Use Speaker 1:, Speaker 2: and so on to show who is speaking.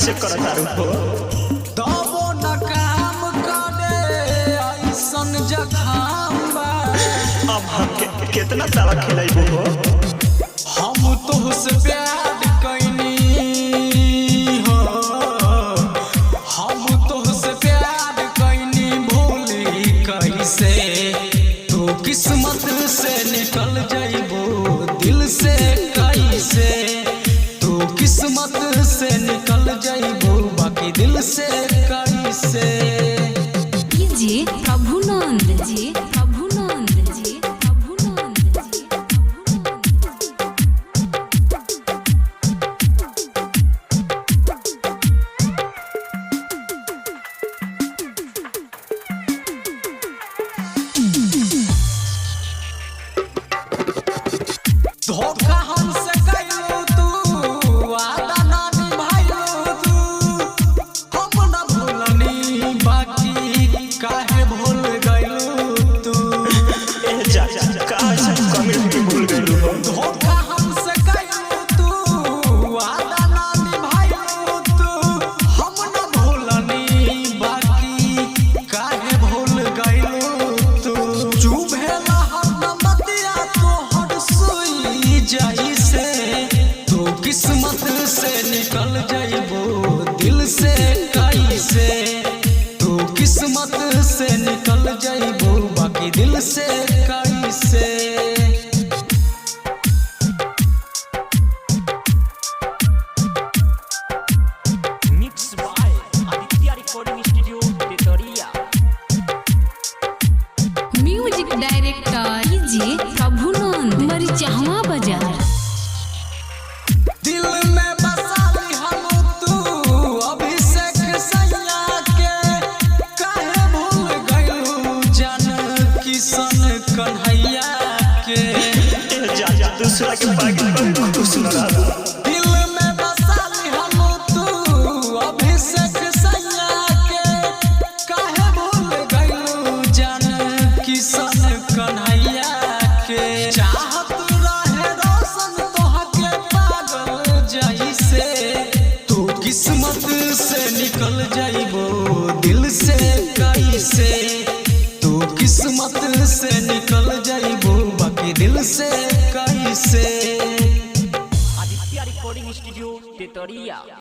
Speaker 1: कैसे करता हो
Speaker 2: तबो न काम करे ऐसन जखाम बा।
Speaker 1: अब हम कितना तावा खिलाइबो हो
Speaker 2: हम तोहसे प्यार कैनी हो, हम तोहसे प्यार कैनी भूली कैसे। तू किस्मत से निकल जाइबो दिल से कैसे। तू किस्मत से निकल जाइबो बाकी दिल से कैसे।
Speaker 3: जी प्रभुनंद जी प्रभुनंद जी प्रभुनंद जी
Speaker 2: धोखा हमसे कइलो तू वादा ना निभाइलो तू। हम न भूलनी बाकी काहे भूल गइलो तू।
Speaker 1: ए जा काहे कमिटी भूल गइलो हो
Speaker 2: धोखा हमसे कइलो तू वादा ना निभाइलो तू। हम न भूलनी बाकी काहे भूल गइलो तू। चुभेला हम मतिया तोहर सुई जैसे। तू किस्मत से निकल जाइबो दिल से कैसे। तू किस्मत से निकल जाइबो बाकी दिल से कैसे।
Speaker 4: Mix by Aditya recording studio Titoria.
Speaker 3: Music director ji Prabhunand Marichhawa बाजार।
Speaker 2: दिल में बसा लिहलो तू अभिषेक सैया के। काहे भूल गइलू जान किशन कन्हैया के।
Speaker 1: ए जा दूसरा के पागल पर खुश न रह
Speaker 2: दिल में बसा लिहलो तू अभिषेक सैया के। काहे भूल गइलू जान किशन कन्हैया के। चाहत रहे रोशन तोहके पागल जैसे। तू किस्मत से निकल जाइबो दिल से कैसे। तू किस्मत से निकल जाइबो बाकी दिल से कैसे।
Speaker 4: Aditya recording studio टिटोरिया।